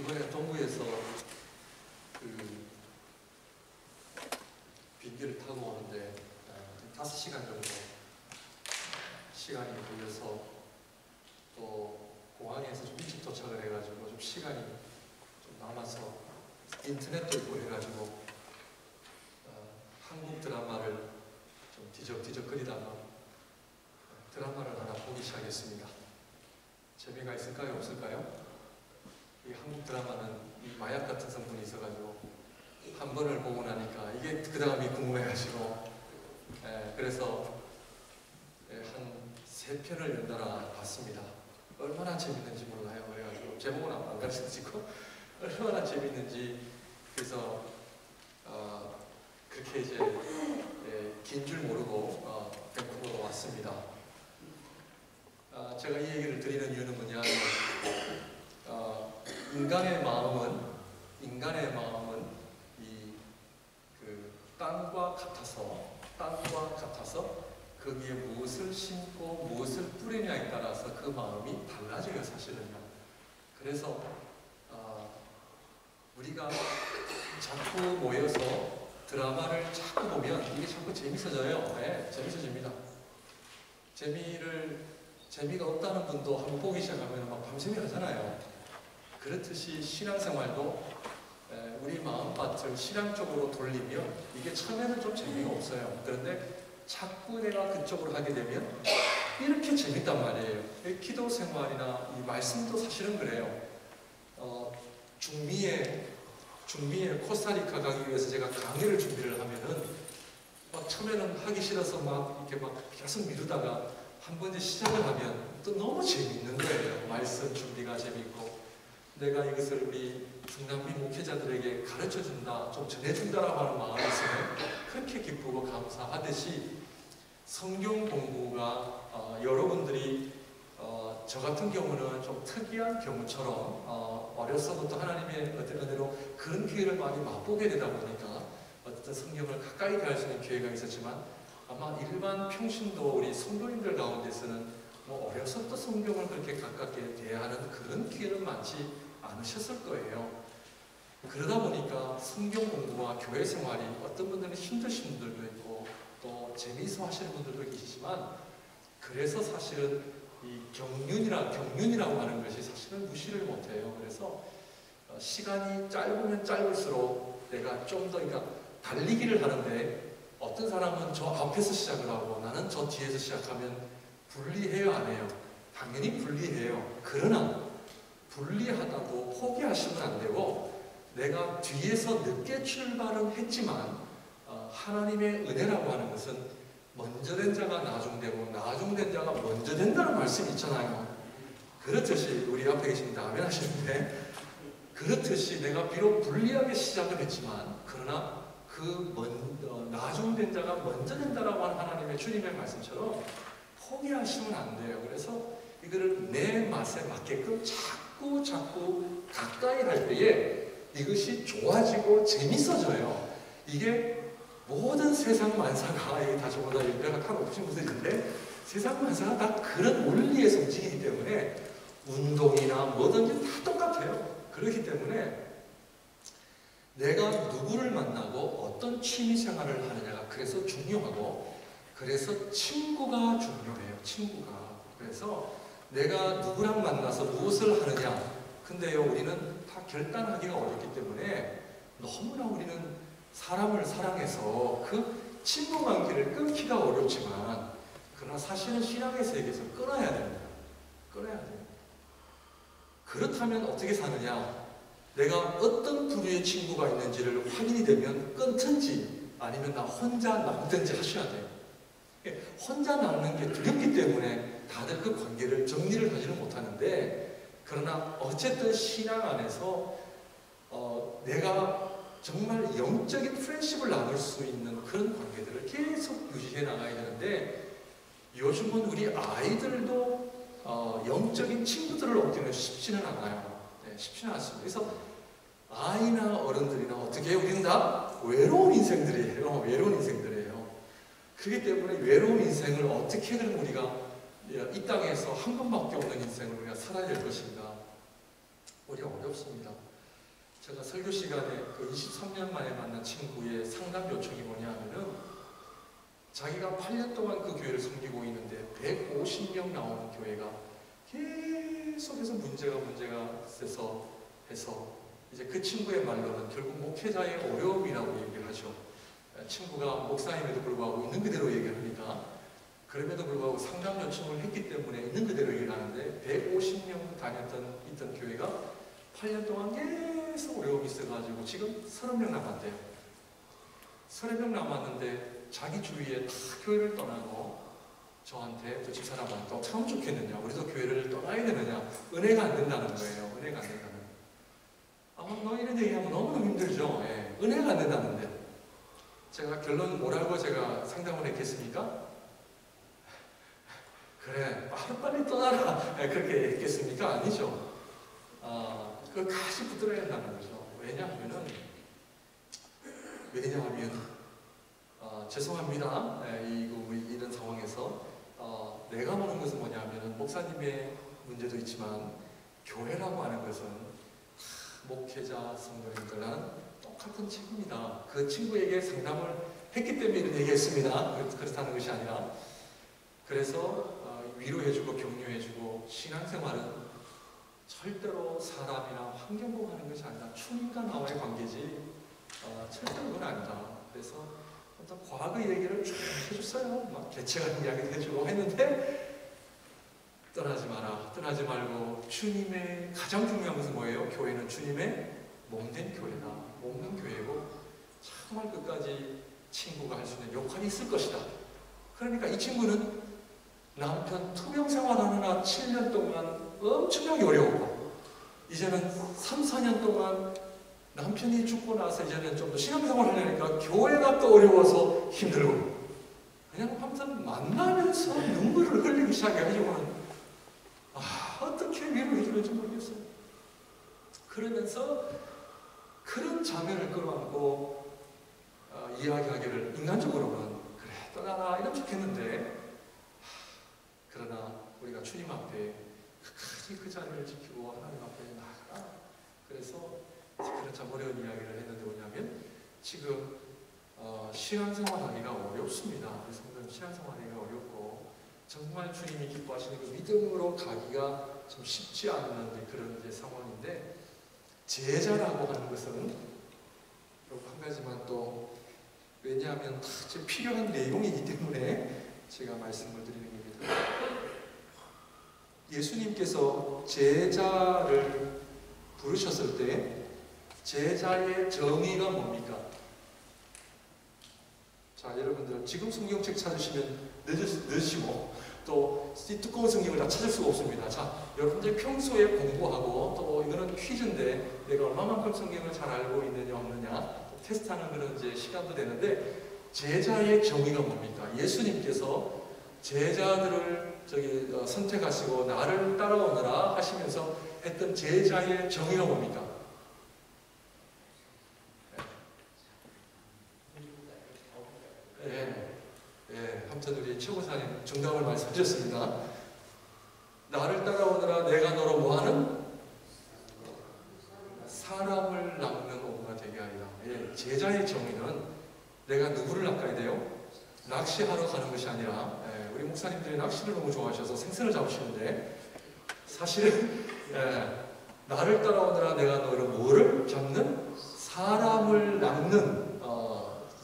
이번에 동부에서 그 비행기를 타고 오는데 5시간 정도 시간이 걸려서 또 공항에서 좀 일찍 도착을 해가지고 좀 시간이 좀 남아서 인터넷도 있고 해가지고 한국 드라마를 좀 뒤적뒤적거리다가 드라마를 하나 보기 시작했습니다. 재미가 있을까요? 없을까요? 이 한국 드라마는 이 마약 같은 성분이 있어가지고 한 번을 보고 나니까 이게 그 다음이 궁금해가지고 그래서 한 3편을 연달아 봤습니다. 얼마나 재밌는지 몰라요. 그래가지고 제목은 안 가르쳐지고 얼마나 재밌는지 그래서 그렇게 이제 긴 줄 모르고 밴쿠버로 왔습니다. 제가 이 얘기를 드리는 이유는 뭐냐면 인간의 마음은 그 땅과 같아서 거기에 무엇을 심고 무엇을 뿌리냐에 따라서 그 마음이 달라져요, 사실은요. 그래서 우리가 자꾸 모여서 드라마를 자꾸 보면 이게 자꾸 재밌어져요. 네, 재밌어집니다. 재미가 없다는 분도 한번 보기 시작하면 막 밤새며 하잖아요. 그렇듯이 신앙생활도 우리 마음밭을 신앙 쪽으로 돌리면 이게 처음에는 좀 재미가 없어요. 그런데 자꾸 내가 그쪽으로 하게 되면 이렇게 재밌단 말이에요. 기도 생활이나 이 말씀도 사실은 그래요. 중미에 코스타리카 가기 위해서 제가 강의를 준비를 하면은 막 처음에는 하기 싫어서 막 이렇게 막 계속 미루다가 한 번 이제 시작을 하면 또 너무 재밌는 거예요. 말씀 준비가 재밌고 내가 이것을 우리 중남미 목회자들에게 가르쳐준다, 좀 전해준다라고 하는 마음이 있으면 그렇게 기쁘고 감사하듯이 성경 공부가 여러분들이 저 같은 경우는 좀 특이한 경우처럼 어려서부터 하나님의 은혜로 그런 기회를 많이 맛보게 되다 보니까 어떤 성경을 가까이 갈 수 있는 기회가 있었지만 아마 일반 평신도 우리 성도님들 가운데서는 뭐 어려서부터 성경을 그렇게 가깝게 대하는 그런 기회는 많지 않으셨을 거예요. 그러다 보니까 성경 공부와 교회 생활이 어떤 분들은 힘드신 분들도 있고 또 재미있어 하시는 분들도 계시지만 그래서 사실은 이 경륜이라고 하는 것이 사실은 무시를 못해요. 그래서 시간이 짧으면 짧을수록 내가 좀 더 그러니까 달리기를 하는데 어떤 사람은 저 앞에서 시작을 하고 나는 저 뒤에서 시작하면 분리해요, 안 해요? 당연히 분리해요. 그러나 분리하다고 포기하시면 안 되고 내가 뒤에서 늦게 출발은 했지만 하나님의 은혜라고 하는 것은 먼저 된 자가 나중되고 나중된 자가 먼저 된다는 말씀이 있잖아요. 그렇듯이 우리 앞에 계신 아멘 하시는데 그렇듯이 내가 비록 불리하게 시작을 했지만 그러나 나중된 자가 먼저 된다라고 하는 하나님의 주님의 말씀처럼 포기하시면 안 돼요. 그래서 이거를 내 맛에 맞게끔 자꾸 가까이 할 때에 이것이 좋아지고 재밌어져요. 이게 모든 세상 만사가 이게 다 저보다 연배가 높으신 분들인데 세상 만사가 다 그런 원리에서 움직이기 때문에 운동이나 뭐든지 다 똑같아요. 그렇기 때문에 내가 누구를 만나고 어떤 취미 생활을 하느냐가 그래서 중요하고 그래서 친구가 중요해요. 친구가. 그래서 내가 누구랑 만나서 무엇을 하느냐 근데요 우리는 다 결단하기가 어렵기 때문에 너무나 우리는 사람을 사랑해서 그 친구 관계를 끊기가 어렵지만 그러나 사실은 신앙의 세계에서 끊어야 됩니다. 끊어야 됩니다. 그렇다면 어떻게 사느냐 내가 어떤 부류의 친구가 있는지를 확인이 되면 끊든지 아니면 나 혼자 남든지 하셔야 돼요. 혼자 남는 게 두렵기 때문에 다들 그 관계를 정리를 하지는 못하는데 그러나 어쨌든 신앙 안에서 내가 정말 영적인 프렌십을 나눌 수 있는 그런 관계들을 계속 유지해 나가야 되는데 요즘은 우리 아이들도 영적인 친구들을 얻기는 쉽지는 않아요. 네, 쉽지는 않습니다. 그래서 아이나 어른들이나 어떻게 해요? 우리는 다 외로운 인생들이에요. 외로운 인생들이에요. 그렇기 때문에 외로운 인생을 어떻게 그럼 우리가 이 땅에서 한 번밖에 없는 인생을 우리가 살아야 될 것인가? 우리 어렵습니다. 제가 설교 시간에 그 23년 만에 만난 친구의 상담 요청이 뭐냐 하면은 자기가 8년 동안 그 교회를 섬기고 있는데 150명 나오는 교회가 계속해서 문제가 있어서 해서 이제 그 친구의 말로는 결국 목회자의 어려움이라고 얘기를 하죠. 친구가 목사임에도 불구하고 있는 그대로 얘기를 하니까 그럼에도 불구하고 상담 요청을 했기 때문에 있는 그대로 얘기를 하는데 150명 있던 교회가 8년 동안 계속 어려움이 있어가지고 지금 30명 남았대요. 30명 남았는데 자기 주위에 다 교회를 떠나고 저한테 또 집사람한테 어떻게 하면 좋겠느냐, 우리도 교회를 떠나야 되느냐, 은혜가 안 된다는 거예요. 은혜가 안 된다는 거예요. 너 이런 얘기하면 너무너무 힘들죠. 예, 은혜가 안 된다는데 제가 결론 뭐라고 제가 상담을 했겠습니까? 그래, 빨리 떠나라. 그렇게 했겠습니까? 아니죠. 그것까지 붙들어야 한다는 거죠. 왜냐하면 죄송합니다. 이런 상황에서 내가 보는 것은 뭐냐면 목사님의 문제도 있지만 교회라고 하는 것은 목회자 성도님들은 똑같은 책임이다. 그 친구에게 상담을 했기 때문에 이런 얘기했습니다. 그렇다는 것이 아니라 그래서 위로해주고 격려해주고 신앙생활은 절대로 사람이나 환경 보고 하는 것이 아니라 주님과 나와의 관계지 절대로 그건 아니다. 그래서 어떤 과거 얘기를 쭉 해줬어요. 막 개체적인 이야기도 해주고 했는데 떠나지 마라. 떠나지 말고 주님의 가장 중요한 것은 뭐예요? 교회는 주님의 몸된 교회다. 몸된 교회고 정말 끝까지 친구가 할 수 있는 역할이 있을 것이다. 그러니까 이 친구는 남편 투병 생활하느라 7년 동안 엄청나게 어려웠고 이제는 3, 4년 동안 남편이 죽고 나서 이제는 좀 더 신앙생활을 하려니까 교회가 또 어려워서 힘들고 그냥 항상 만나면서 눈물을 흘리기 시작해가지고는 어떻게 위로해 줄지 모르겠어요. 그러면서 그런 자매를 끌어안고 이야기하기를 인간적으로는 그래 떠나라 이러면 좋겠는데 그러나 우리가 주님 앞에 끝까지 그 자리를 지키고 하나님 앞에 나아가라. 그래서 그런 참 어려운 이야기를 했는데 뭐냐면 지금 신앙생활하기가 어렵습니다. 우리 성도는 신앙생활하기가 어렵고 정말 주님이 기뻐하시는 그 믿음으로 가기가 좀 쉽지 않은 그런 이제 상황인데 제자라고 하는 것은 한 가지만 또 왜냐하면 다 필요한 내용이기 때문에 제가 말씀을 드리는 겁니다. 예수님께서 제자를 부르셨을 때 제자의 정의가 뭡니까? 자, 여러분들 지금 성경책 찾으시면 늦으시고 또 이 두꺼운 성경을 다 찾을 수가 없습니다. 자, 여러분들 평소에 공부하고 또 이거는 퀴즈인데 내가 얼마만큼 성경을 잘 알고 있느냐 없느냐 테스트하는 그런 이제 시간도 되는데 제자의 정의가 뭡니까? 예수님께서 제자들을 선택하시고 나를 따라오너라 하시면서 했던 제자의 정의가 뭡니까? 아무튼 우리 최고사님 정답을 말씀해 주셨습니다. 나를 따라오느라 내가 너로 뭐하는? 사람을 낚는 어부가 되게 하리라. 제자의 정의는 내가 누구를 낚아야 돼요? 낚시하러 가는 것이 아니라 우리 목사님들이 낚시를 너무 좋아하셔서 생선을 잡으시는데 사실은 나를 따라오느라 내가 너를 뭐를 잡는? 사람을 낚는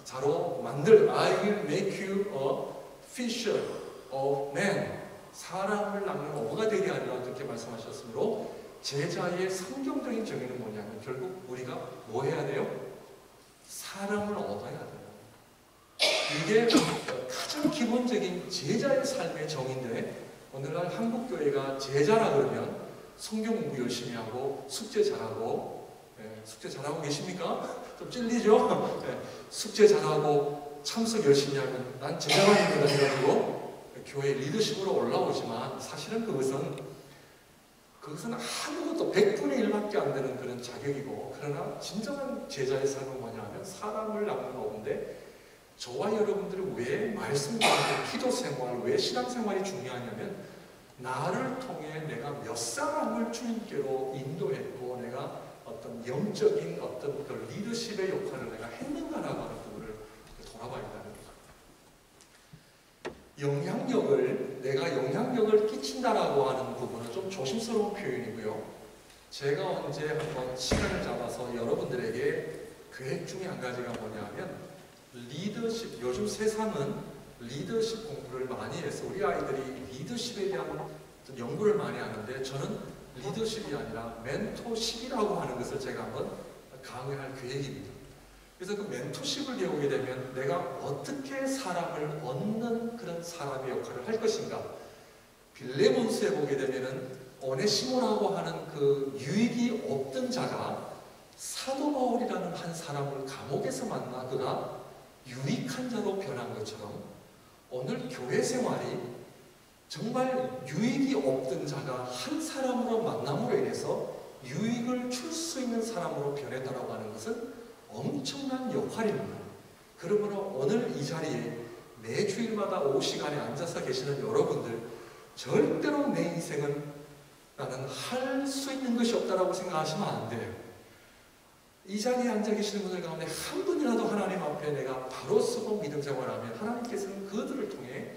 자로 만들 I will make you a fisher of men 사람을 낚는 어부가 되게 하리라 이렇게 말씀하셨으므로 제자의 성경적인 정의는 뭐냐면 결국 우리가 뭐 해야 돼요? 사람을 얻어야 돼요. 이게 가장 기본적인 제자의 삶의 정의인데 오늘날 한국교회가 제자라 그러면 성경 공부 열심히 하고 숙제 잘하고 숙제 잘하고 계십니까? 좀 찔리죠? 숙제 잘하고 참석 열심히 하면 난 제자만입니다 해가지고 교회 리더십으로 올라오지만 사실은 그것은 아무것도 100분의 1밖에 안 되는 그런 자격이고 그러나 진정한 제자의 삶은 뭐냐면 사람을 낚는 어부인데 저와 여러분들이 왜 말씀 가운데 기도 생활, 왜 신앙생활이 중요하냐면 나를 통해 내가 몇 사람을 주님께로 인도했고 내가 어떤 영적인 어떤 그 리더십의 역할을 내가 했는가라고 하는 부분을 돌아봐야 된다는 거죠. 내가 영향력을 끼친다라고 하는 부분은 좀 조심스러운 표현이고요. 제가 언제 한번 시간을 잡아서 여러분들에게 계획 중에 한 가지가 뭐냐면 리더십, 요즘 세상은 리더십 공부를 많이 해서 우리 아이들이 리더십에 대한 연구를 많이 하는데 저는 리더십이 아니라 멘토십이라고 하는 것을 제가 한번 강의할 계획입니다. 그래서 그 멘토십을 배우게 되면 내가 어떻게 사람을 얻는 그런 사람의 역할을 할 것인가. 빌레몬스에 보게 되면은 오네시모라고 하는 그 유익이 없던 자가 사도 바울이라는 한 사람을 감옥에서 만나거나 유익한 자로 변한 것처럼 오늘 교회 생활이 정말 유익이 없던 자가 한 사람으로 만남으로 인해서 유익을 줄 수 있는 사람으로 변했다고 하는 것은 엄청난 역할입니다. 그러므로 오늘 이 자리에 매 주일마다 오후 시간에 앉아서 계시는 여러분들 절대로 내 인생은 나는 할 수 있는 것이 없다라고 생각하시면 안 돼요. 이 자리에 앉아 계시는 분들 가운데 한 분이라도 하나님 앞에 내가 바로 서고 믿음 생활하면 하나님께서는 그들을 통해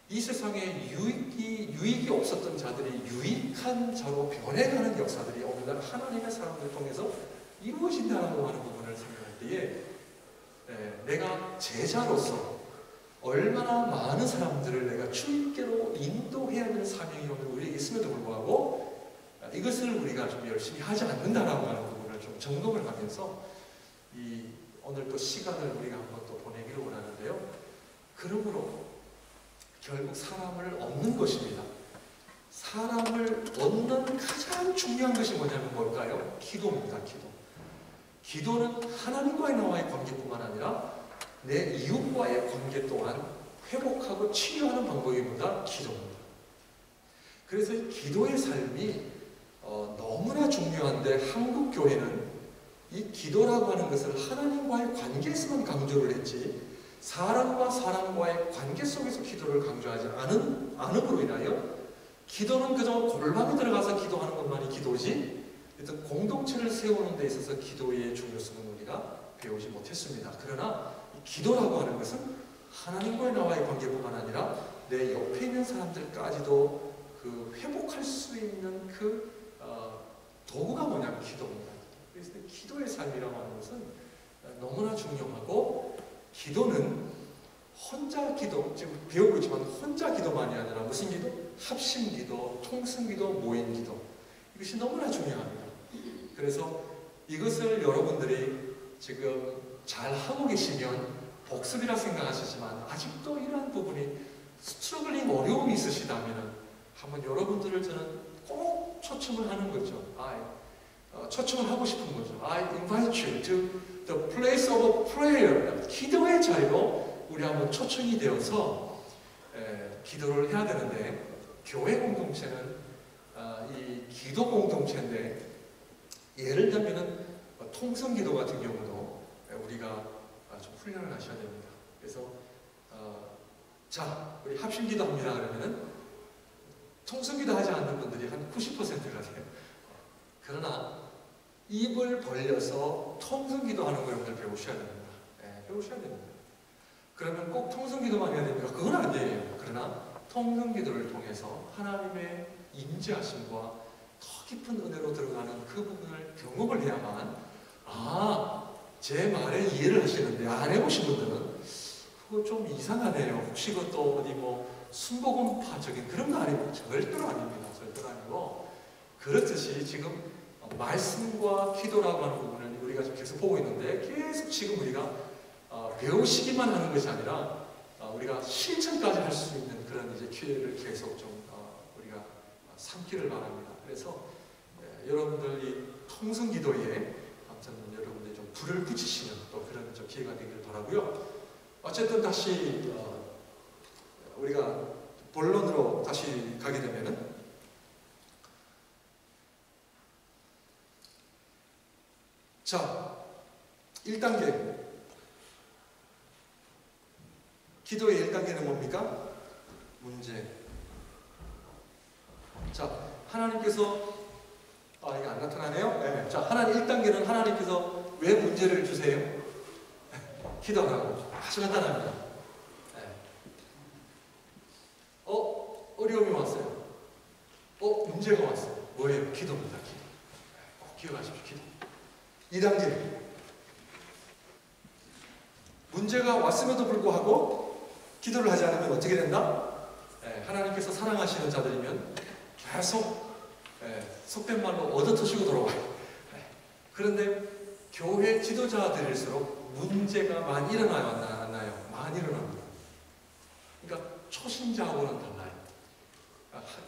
이 세상에 유익이 없었던 자들이 유익한 자로 변해가는 역사들이 오늘날 하나님의 사람들을 통해서 이루어진다고 하는 부분을 생각할 때에 내가 제자로서 얼마나 많은 사람들을 내가 주님께로 인도해야 되는 사명이 오늘 우리에게 있음에도 불구하고 이것을 우리가 좀 열심히 하지 않는다라고 하는 부분을 좀 점검을 하면서 오늘 또 시간을 우리가 한번 또 보내기를 원하는데요. 그러므로 결국 사람을 얻는 것입니다. 사람을 얻는 가장 중요한 것이 뭐냐면 뭘까요? 기도입니다. 기도는 하나님과의 나와의 관계뿐만 아니라 내 이웃과의 관계 또한 회복하고 치유하는 방법입니다. 기도입니다. 그래서 기도의 삶이 너무나 중요한데 한국 교회는 이 기도라고 하는 것을 하나님과의 관계에서만 강조를 했지 사람과 사람과의 관계 속에서 기도를 강조하지 않음으로 인하여 기도는 그저 골방에 들어가서 기도하는 것만이 기도지 일단 공동체를 세우는 데 있어서 기도의 중요성은 우리가 배우지 못했습니다. 그러나 기도라고 하는 것은 하나님과의 나와의 관계뿐만 아니라 내 옆에 있는 사람들까지도 그 회복할 수 있는 그 도구가 뭐냐면 기도입니다. 그래서 기도의 삶이라고 하는 것은 너무나 중요하고 기도는 혼자 기도, 지금 배우고 있지만 혼자 기도만이 아니라 무슨 기도? 합심 기도, 통성 기도, 모임 기도. 이것이 너무나 중요합니다. 그래서 이것을 여러분들이 지금 잘 하고 계시면 복습이라 생각하시지만 아직도 이러한 부분이 스트러글링 어려움이 있으시다면 한번 여러분들을 저는 꼭 초청을 하는 거죠. 초청을 하고 싶은 거죠. I invite you to the place of prayer. 기도의 자리로 우리 한번 초청이 되어서 기도를 해야 되는데 교회 공동체는 이 기도 공동체인데 예를 들면은 통성기도 같은 경우도 우리가 좀 훈련을 하셔야 됩니다. 그래서 자 우리 합심기도 합니다 그러면은 통성기도 하지 않는 분들이 한 90%가 돼요. 그러나 입을 벌려서 통성기도 하는 걸 여러분들 배우셔야 됩니다. 배우셔야 됩니다. 그러면 꼭 통성기도만 해야 됩니까? 그건 아니에요. 그러나 통성기도를 통해서 하나님의 임재하심과 더 깊은 은혜로 들어가는 그 부분을 경험을 해야만 제 말에 이해를 하시는데 안 해보신 분들은 그거 좀 이상하네요. 혹시 그것도 어디 뭐 순복음파적인 그런 거 아니고 절대로 아닙니다. 절대로 아니고 그렇듯이 지금 말씀과 기도라고 하는 부분을 우리가 지금 계속 보고 있는데 계속 지금 우리가 배우시기만 하는 것이 아니라 우리가 실천까지 할 수 있는 그런 이제 기회를 계속 좀 우리가 삼기를 바랍니다. 그래서 여러분들 이 통성기도에 아무튼 여러분들이 좀 불을 붙이시는 또 그런 좀 기회가 되기를 바라고요. 어쨌든 다시 우리가 본론으로 다시 가게 되면은 자 1단계 기도의 1단계는 뭡니까? 문제. 자, 하나님께서 아, 이게 안 나타나네요? 네. 자, 하나님 1단계는 하나님께서 왜 문제를 주세요? 기도하라고. 아주 간단합니다. 네. 어려움이 왔어요. 문제가 왔어요. 뭐예요? 기도입니다. 기도. 꼭 기억하십시오. 기도. 2단계. 문제가 왔음에도 불구하고 기도를 하지 않으면 어떻게 된다? 하나님께서 사랑하시는 자들이면 계속 속된 말로 얻어터시고 돌아와요. 그런데 교회 지도자들일수록 문제가 많이 일어나요, 안 나요? 많이 일어납니다. 그러니까 초신자하고는 달라요.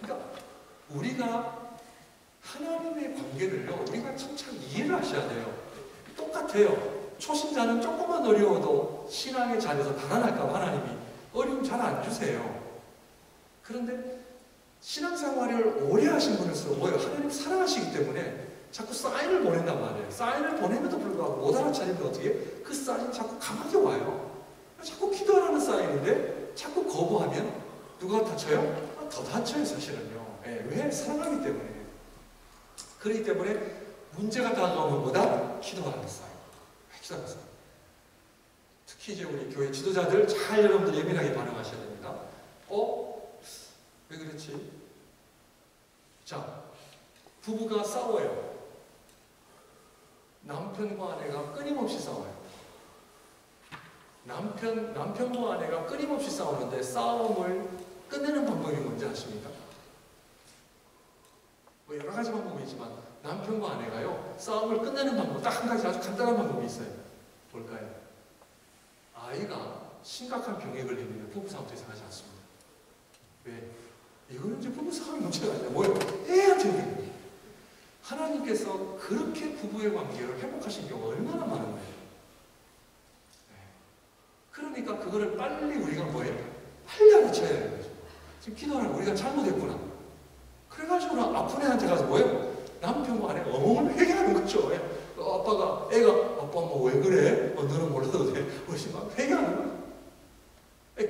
그러니까 우리가 하나님의 관계를요, 우리가 참 이해를 하셔야 돼요. 똑같아요. 초신자는 조금만 어려워도 신앙의 자리에서 달아날까 봐 하나님이 어려움 잘 안 주세요. 그런데 신앙생활을 오래 하신 분일수록 뭐예요? 하나님 사랑하시기 때문에 자꾸 사인을 보낸단 말이에요. 사인을 보내면도 불구하고 못 알아차리면 어떻게 해요? 그 사인이 자꾸 강하게 와요. 자꾸 기도하라는 사인인데 자꾸 거부하면 누가 다쳐요? 더 다쳐요, 사실은요. 왜? 사랑하기 때문에. 그렇기 때문에 문제가 다가오면 뭐다? 기도하라는 사인. 기도하는 사인. 특히 이제 우리 교회 지도자들 잘 여러분들 예민하게 반응하셔야 됩니다. 왜 그렇지? 자, 부부가 싸워요. 남편과 아내가 끊임없이 싸워요. 남편과 아내가 끊임없이 싸우는데 싸움을 끝내는 방법이 뭔지 아십니까? 뭐 여러 가지 방법이 있지만 남편과 아내가요, 싸움을 끝내는 방법 딱 한 가지 아주 간단한 방법이 있어요. 뭘까요? 아이가 심각한 병에 걸리면 부부싸움도 이상하지 않습니다. 왜? 이거는 이제 부부싸움의 문제가 아니라 뭐예요? 애한테 있는 거예요. 하나님께서 그렇게 부부의 관계를 회복하신 경우가 얼마나 많은 거예요. 그러니까 그거를 빨리 우리가 뭐예요? 빨리 알아채야 되는 거죠. 지금 기도하는 우리가 잘못했구나. 그래가지고 아픈 애한테 가서 뭐예요? 남편과 아내가 엉엉을 회개하는 거죠. 아빠가, 애가, 아빠 뭐 왜 그래? 너는 몰라도 돼. 그러시 막 회개하는 거예요.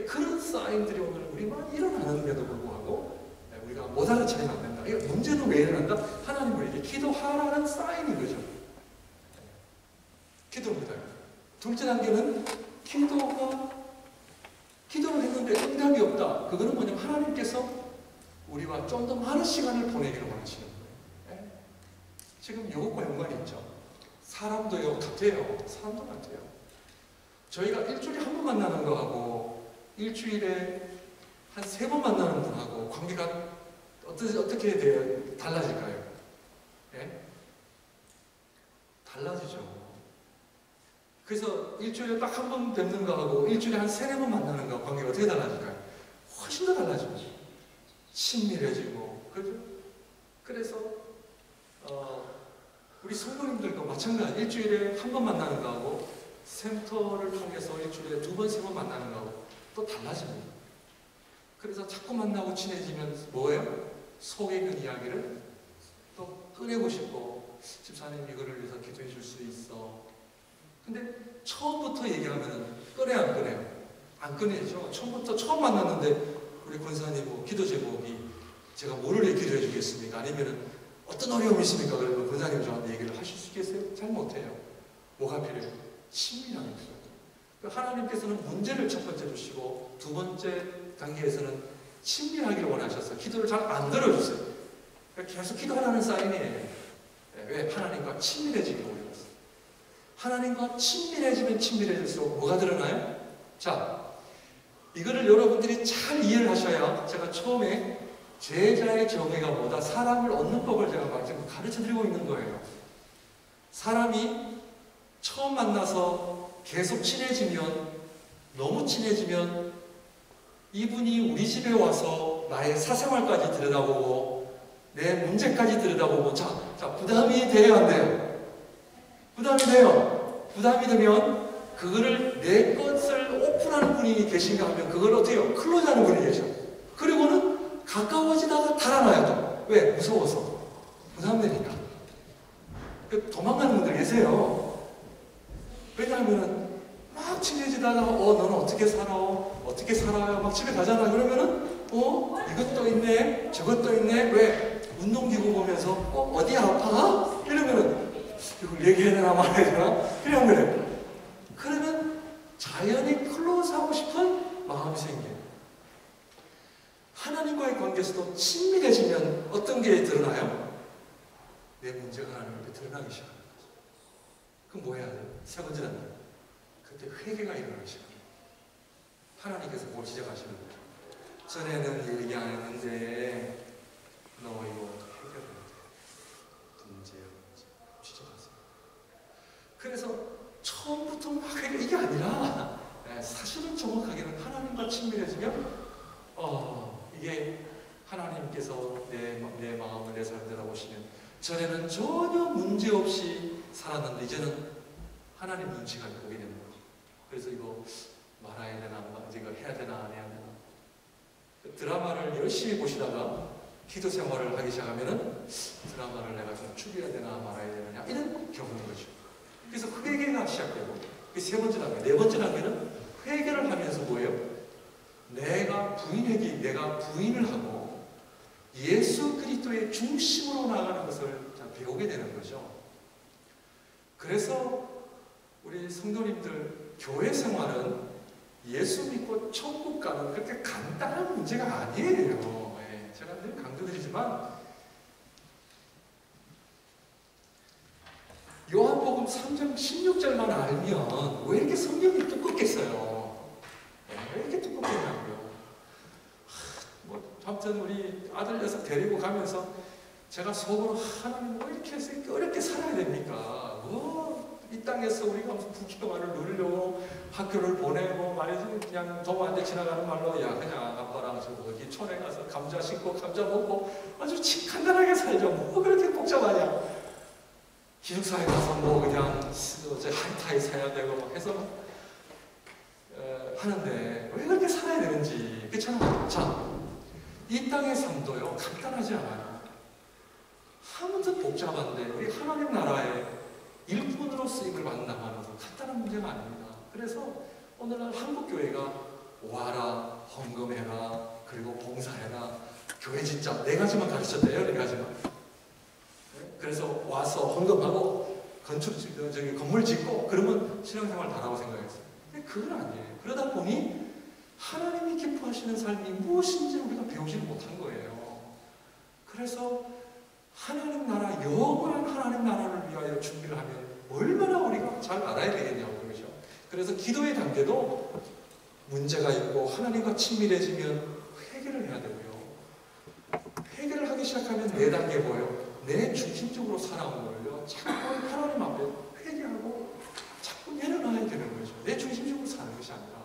그런 사인들이 오늘 우리 많이 일어나는데도 불구하고 우리가 못 알아차리면 안 된다. 이거 문제는 왜 일어난다? 하나님 우리에게 기도하라는 사인인 거죠. 기도입니다. 둘째 단계는 기도를 했는데 응답이 없다. 그거는 뭐냐면 하나님께서 우리와 좀 더 많은 시간을 보내기를 원하시는 거예요. 지금 이것과 연관이 있죠. 사람도요, 같아요. 사람도 같아요. 저희가 일주일에 한 번 만나는 거하고 일주일에 한 3번 만나는 분하고 관계가 어떻게 달라질까요? 달라지죠. 그래서 일주일에 딱 한 번 뵙는 거하고 일주일에 한 3-4번 만나는 거 관계가 어떻게 달라질까요? 훨씬 더 달라지죠. 친밀해지고, 그죠? 그래서 우리 성도님들도 마찬가지. 일주일에 한 번 만나는 거하고 센터를 통해서 일주일에 2번, 3번 만나는 거하고 또 달라집니다. 그래서 자꾸 만나고 친해지면 뭐예요? 속에 있는 이야기를 또 꺼내고 싶고, 집사님 이거를 위해서 기도해 줄 수 있어. 근데 처음부터 얘기하면 꺼내요, 안 꺼내요? 안 꺼내죠. 처음 만났는데 우리 권사님 뭐 기도 제목이 제가 뭐를 기도해 주겠습니까? 아니면은 어떤 어려움이 있습니까? 그러면 권사님 저한테 얘기를 하실 수 있겠어요? 잘 못해요. 뭐가 필요해요? 친밀함이 필요해요. 그러니까 하나님께서는 문제를 첫 번째 주시고 두 번째 단계에서는 친밀하기를 원하셔서 기도를 잘 안 들어주세요. 그러니까 계속 기도하라는 사인이에요. 왜? 하나님과 친밀해지기 원해요. 하나님과 친밀해지면 친밀해질수록 뭐가 드러나요? 자, 이거를 여러분들이 잘 이해를 하셔야 제가 처음에 제자의 정의가 뭐다? 사람을 얻는 법을 제가 지금 가르쳐 드리고 있는 거예요. 사람이 처음 만나서 계속 친해지면, 너무 친해지면 이분이 우리 집에 와서 나의 사생활까지 들여다보고 내 문제까지 들여다보고 자 부담이 돼요, 안 돼요? 부담이 돼요. 부담이 되면 그거를 내 것을 오픈하는 분이 계신가 하면 그걸 어떻게 해요? 클로즈하는 분이 계셔. 그리고는 가까워지다가 달아나요. 왜? 무서워서. 부담되니까. 도망가는 분들 계세요. 왜냐하면 막 친해지다가 너는 어떻게 살아? 어떻게 살아요? 막 집에 가잖아. 그러면은 이것도 있네, 저것도 있네. 왜? 운동기구 보면 하면서 어디 아파? 이러면은 이걸 얘기해야 되나 말아야 되나? 그냥 그래. 그러면 자연히 클로즈하고 싶은 마음이 생겨요. 하나님과의 관계에서도 친밀해지면 어떤 게 드러나요? 내 문제가 하나님 앞에 드러나기 시작합니다. 그럼 뭐 해야 돼요? 세 번째 단계. 그때 회개가 일어나기 시작합니다. 하나님께서 뭘 지적하시는 거예요? 전에는 얘기 안 했는데 너 이거 해결해야 돼. 문제야. 지적하세요. 그래서 처음부터 막 회개 이게 아니라 사실은 정확하게는 하나님과 친밀해지면 이게 하나님께서 내 마음을 내 삶을 들어보시면 전에는 전혀 문제없이 살았는데 이제는 하나님 눈치가 보게 되는 거죠. 그래서 이거 말아야 되나, 이거 해야 되나, 안 해야 되나. 드라마를 열심히 보시다가 기도 생활을 하기 시작하면은 드라마를 내가 좀 줄여야 되나 말아야 되느냐 이런 경우인 거죠. 그래서 회개가 시작되고 그 세 번째 단계, 네 번째 단계는 회개를 하면서 뭐예요? 내가 부인을 하고 예수 그리스도의 중심으로 나가는 것을 배우게 되는 거죠. 그래서 우리 성도님들 교회 생활은 예수 믿고 천국 가는 그렇게 간단한 문제가 아니에요. 제가 늘 강조드리지만 요한복음 3장 16절만 알면 왜 이렇게 성경이 두껍겠어요? 왜 이렇게 두껍겠냐고요. 아무튼 우리 아들 녀석 데리고 가면서 제가 속으로 하나님 뭐 이렇게 해서 어렵게 살아야 됩니까? 이 땅에서 우리가 무슨 부귀영화를 누리려고 학교를 보내고 말이지 그냥 도무한테 지나가는 말로 야 그냥 아빠랑 저기 촌에 가서 감자 심고 감자 먹고 아주 간단하게 살죠. 뭐 그렇게 복잡하냐? 기숙사에 가서 뭐 그냥 한타에 사야 되고 막 해서 하는데 왜 그렇게 살아야 되는지 그렇잖아요. 자, 이 땅의 삶도요 간단하지 않아요. 아무튼 복잡한데 우리 하나님 나라에 일꾼으로 쓰임을 받는다고 해서 간단한 문제가 아닙니다. 그래서 오늘날 한국교회가 와라, 헌금해라, 그리고 봉사해라, 교회 진짜 네 가지만 가르쳤대요. 네 가지만. 그래서 와서 헌금하고 건물 짓고 그러면 신앙생활 다라고 생각했어요. 근데 그건 아니에요. 그러다 보니 하나님이 기뻐하시는 삶이 무엇인지 우리가 배우지를 못한 거예요. 그래서 하나님 나라, 영원한 하나님 나라를 위하여 준비를 하면 얼마나 우리가 잘 알아야 되겠냐고 그러죠. 그래서 기도의 단계도 문제가 있고 하나님과 친밀해지면 회개를 해야 되고요. 회개를 하기 시작하면 네 단계 뭐예요? 내 중심적으로 살아온 거예요. 자꾸 하나님 앞에 회개하고 자꾸 내려놔야 되는 거죠. 내 중심적으로 사는 것이 아니라.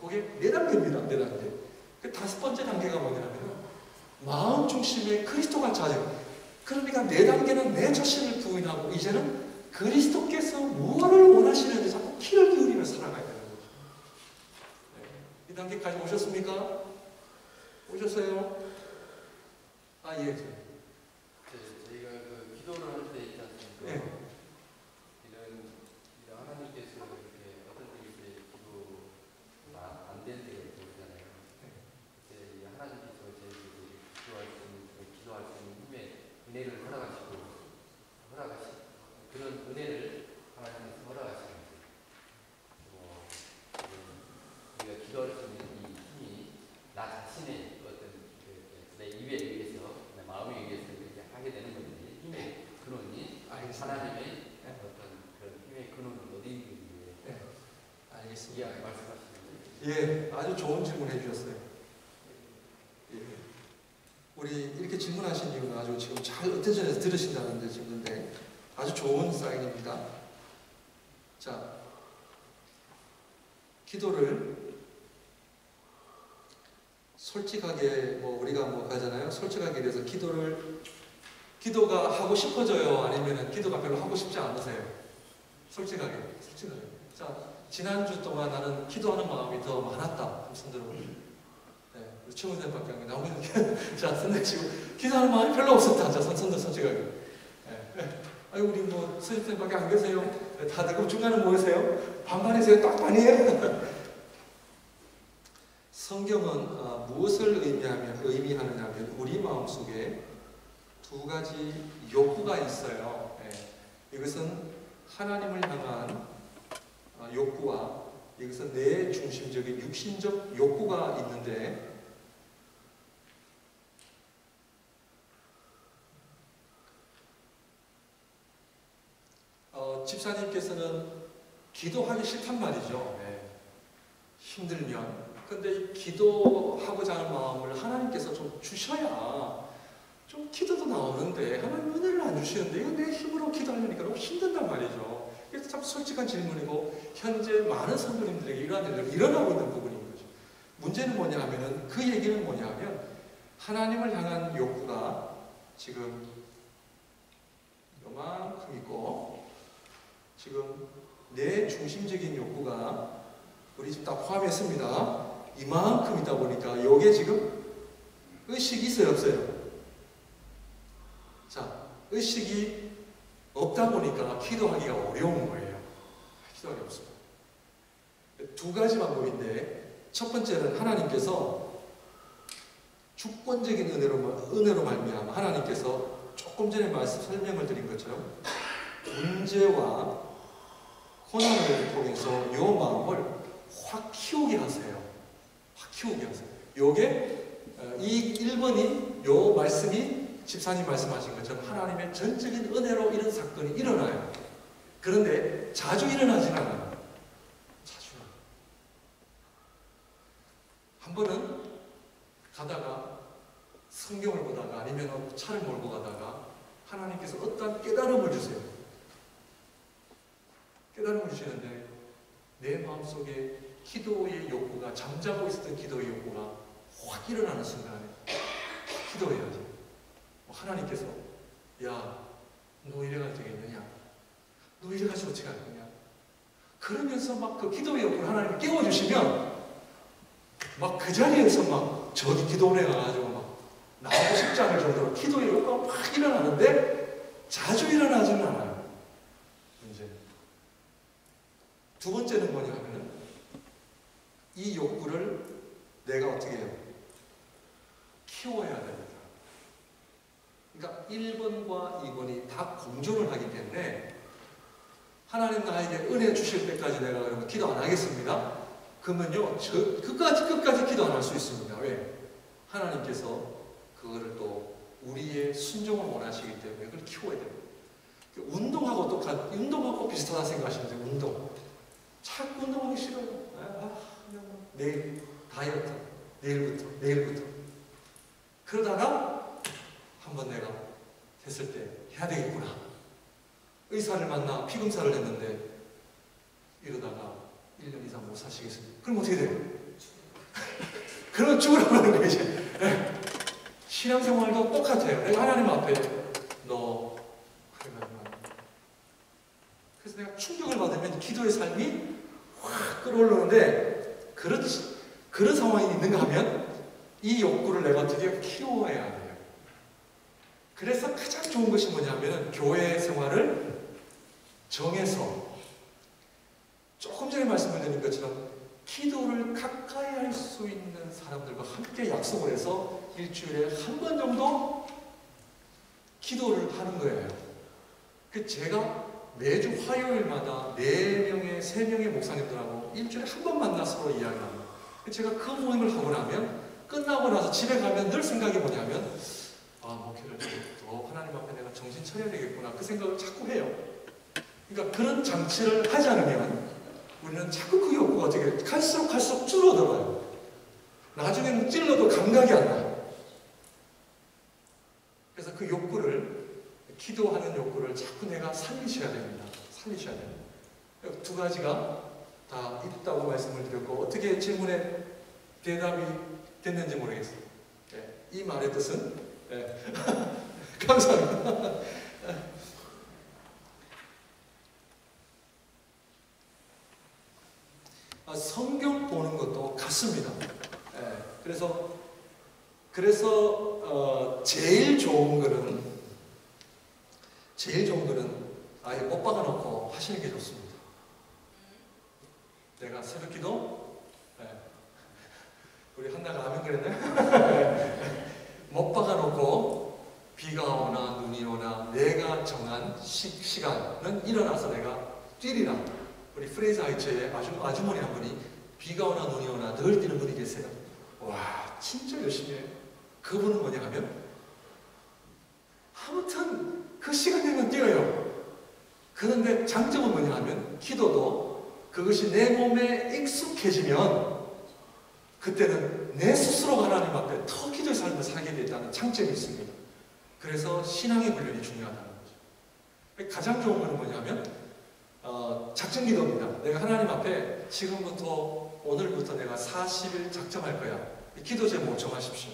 그게 네 단계입니다. 네 단계. 그 다섯 번째 단계가 뭐냐면 마음 중심에 그리스도가 자유. 그러니까 네 단계는 내 자신을 부인하고 이제는 그리스도께서 무엇을 원하시는지 자꾸 키를 기울이며 살아가야 되는 거죠. 이 단계까지 오셨습니까? 오셨어요? 아, 예. 저희가 그 기도를 할 때 있지 않습니까? 네. 이런 하나님께서 이렇게 어떤 때에 기도가 안 될 때가 있잖아요. 그때 하나님께서 저희들이 기도할 수 있는 힘의 은혜를 허락하시고 그런 은혜를 하나님께서 허락하시는 우리가 기도할 수 있는 이 힘이 나 자신의 어떤 내 입에 의해서 내 마음에 의해서 이렇게 하게 되는 건지 힘의 근원이 하나님의 어떤 그런 힘의 근원은 어디 있는지 알겠습니다. 말씀하시는 예, 아주 좋은 질문 해주셨어요. 예. 우리 이렇게 질문하신 이유는 아주 지금 잘 어텐션에서 들으신다는 질문인데 아주 좋은 사인입니다. 자, 기도를 솔직하게 우리가 하잖아요. 솔직하게 그래서 기도가 하고 싶어져요? 아니면 기도가 별로 하고 싶지 않으세요? 솔직하게. 자, 지난주 동안 나는 기도하는 마음이 더 많았다. 손 들어보세요. 네, 우리 최원생밖에 안 돼. 나오면 자, 손 내시고 기도하는 마음이 별로 없었다. 자, 손들 솔직하게. 네. 아유, 우리 선생님밖에 안 계세요. 네, 다들 그럼 중간에 모이세요? 반반이세요? 딱 반이에요? 성경은 무엇을 의미하느냐면 우리 마음속에 두 가지 욕구가 있어요. 이것은 하나님을 향한 욕구와 이것은 내 중심적인 육신적 욕구가 있는데, 집사님께서는 기도하기 싫단 말이죠. 힘들면. 근데 이 기도하고자 하는 마음을 하나님께서 좀 주셔야 좀 기도도 나오는데, 하나님 은혜를 안 주시는데 이거 내 힘으로 기도하려니까 너무 힘든단 말이죠. 그래서 참 솔직한 질문이고, 현재 많은 성도님들에게 이러한 일들이 일어나고 있는 부분인 거죠. 문제는 뭐냐 하면은, 그 얘기는 뭐냐 하면, 하나님을 향한 욕구가 지금 요만큼 있고, 지금 내 중심적인 욕구가 우리 지금 다 포함했습니다. 이만큼 있다 보니까 여기에 지금 의식이 있어요, 없어요? 자, 의식이 없다 보니까 기도하기가 어려운 거예요. 기도하기 어렵습니다. 두 가지 방법인데, 첫 번째는 하나님께서 주권적인 은혜로 말미암아 하나님께서 조금 전에 설명을 드린 것처럼 문제와 고난을 통해서 이 마음을 확 키우게 하세요. 확 키우게 하세요. 요게 이 1번이 요 말씀이 집사님 말씀하신 것처럼 하나님의 전적인 은혜로 이런 사건이 일어나요. 그런데 자주 일어나진 않아요. 자주. 한 번은 가다가 성경을 보다가 아니면 차를 몰고 가다가 하나님께서 어떤 깨달음을 주세요. 깨달음을 주시는데 내 마음속에 기도의 욕구가, 잠자고 있었던 기도의 욕구가 확 일어나는 순간에 확 기도해야지. 하나님께서 야, 너 이래가 되겠느냐? 너 이래가지고 어떻게 하겠느냐? 그러면서 막 그 기도의 욕구를 하나님이 깨워주시면 막 그 자리에서 막 저기 기도원에 가가지고 막 나오고 싶지 않을 정도로 기도의 욕구가 막 일어나는데 자주 일어나지는 않아요. 문제는. 두 번째는 뭐냐 하면은 이 욕구를 내가 어떻게 해요? 키워야 됩니다. 그러니까 1번과 2번이 다 공존을 하기 때문에 하나님 나에게 은혜 주실 때까지 내가 그러면 기도 안 하겠습니다. 그러면요, 끝까지 기도 안 할 수 있습니다. 왜? 하나님께서 그거를 또 우리의 순종을 원하시기 때문에 그걸 키워야 됩니다. 운동하고 비슷하다 생각하시면 돼요. 운동. 자꾸 운동하기 싫어요. 내일 다이어트, 내일부터. 그러다가 한번 내가 됐을 때 해야 되겠구나. 의사를 만나 피검사를 했는데 이러다가 1년 이상 못 사시겠습니다. 그럼 어떻게 돼요? 그럼 죽으라고 하는 거예요, 이제. 신앙생활도 똑같아요. 내가 하나님 앞에 너 그래서 내가 충격을 받으면 기도의 삶이 확 끌어올르는데, 그런 상황이 있는가 하면 이 욕구를 내가 드디어 키워야 돼요. 그래서 가장 좋은 것이 뭐냐면 교회 생활을 정해서 조금 전에 말씀드린 것처럼 기도를 가까이 할 수 있는 사람들과 함께 약속을 해서 일주일에 한 번 정도 기도를 하는 거예요. 제가 매주 화요일마다 3명의 목사님들하고 일주일에 한 번 만나서 서로 이야기합니다. 제가 그 모임을 하고 나면, 끝나고 나서 집에 가면 늘 생각이 뭐냐면, 목회를 더 하나님 앞에 내가 정신 차려야 되겠구나, 그 생각을 자꾸 해요. 그러니까 그런 장치를 하지 않으면 우리는 자꾸 그 욕구가 어떻게 갈수록 줄어들어요. 나중에는 찔러도 감각이 안 나요. 그래서 그 욕구를, 기도하는 욕구를 자꾸 내가 살리셔야 됩니다. 살리셔야 됩니다. 두 가지가 다 있다고 말씀을 드렸고, 어떻게 질문에 대답이 됐는지 모르겠어요. 이 말의 뜻은 감사합니다. 성경 보는 것도 같습니다. 그래서 제일 좋은 거는 아예 못 박아놓고 하시는 게 좋습니다. 내가 새벽기도 우리 한나가 아멘 그랬나요? 못 박아놓고 비가 오나 내가 정한 시간은 일어나서 내가 뛰리라. 우리 프레이즈 하이처의 아주머니 한 분이 비가 오나 눈이 오나 늘 뛰는 분이 계세요. 와, 진짜 열심히 해요. 그분은 뭐냐 하면 아무튼 그 시간 되면 뛰어요. 그런데 장점은 뭐냐 하면 기도도 그것이 내 몸에 익숙해지면 그때는 내 스스로가 하나님 앞에 더 기도의 삶을 살게 됐다는 장점이 있습니다. 그래서 신앙의 훈련이 중요하다는 거죠. 가장 좋은 것은 뭐냐면 작전 기도입니다. 내가 하나님 앞에 지금부터 오늘부터 내가 40일 작정할 거야. 기도 제목 정하십시오.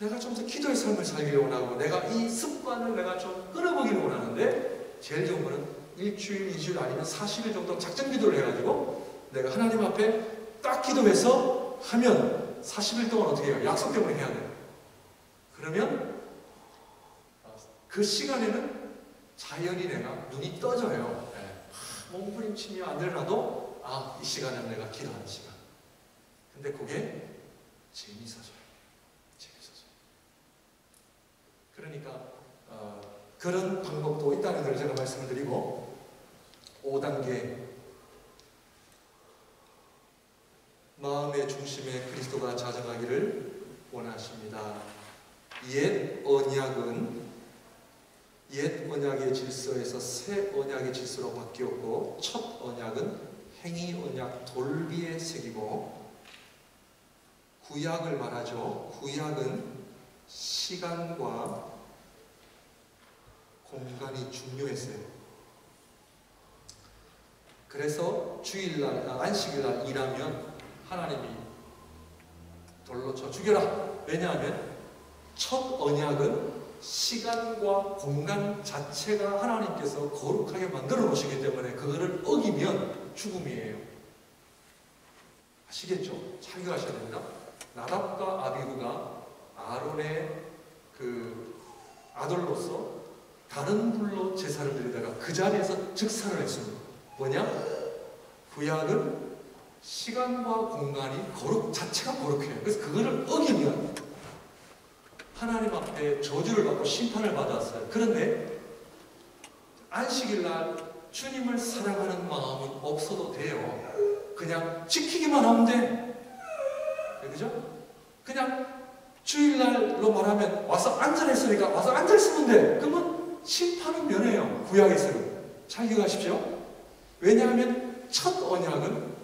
내가 좀 더 기도의 삶을 살기를 원하고 내가 이 습관을 내가 좀 끊어보기를 원하는데 제일 좋은 거는 일주일, 2주일 아니면 40일 정도 작전 기도를 해가지고 내가 하나님 앞에 딱 기도해서 하면 40일 동안 어떻게 해요? 약속 때문에 해야 돼요. 그러면 그 시간에는 자연히 내가 눈이 떠져요. 몸부림치며 안 일어나도 이 시간은 내가 기도하는 시간. 근데 그게 재밌어져요. 그러니까 그런 방법도 있다는 걸 제가 말씀을 드리고 5단계 마음의 중심에 그리스도가 자정하기를 원하십니다. 옛 언약의 질서에서 새 언약의 질서로 바뀌었고 첫 언약은 행위 언약 돌비에 새기고 구약을 말하죠. 구약은 시간과 공간이 중요했어요. 그래서 주일날, 안식일날 일하면 하나님이 돌로 쳐 죽여라. 왜냐하면 첫 언약은 시간과 공간 자체가 하나님께서 거룩하게 만들어 놓으시기 때문에 그거를 어기면 죽음이에요. 아시겠죠? 잘 기억하셔야 됩니다. 나답과 아비후가 아론의 그 아들로서 다른 불로 제사를 드리다가 그 자리에서 즉사를 했습니다. 뭐냐? 구약은 시간과 공간이 자체가 거룩해요. 그래서 그거를 어기면 하나님 앞에 저주를 받고 심판을 받았어요. 그런데 안식일날 주님을 사랑하는 마음은 없어도 돼요. 그냥 지키기만 하면 돼. 그죠? 그냥 주일날로 말하면 와서 앉아있으니까 와서 앉아있으면 돼. 그러면 심판은 면해요. 구약에서는. 잘 기억하십시오. 왜냐하면 첫 언약은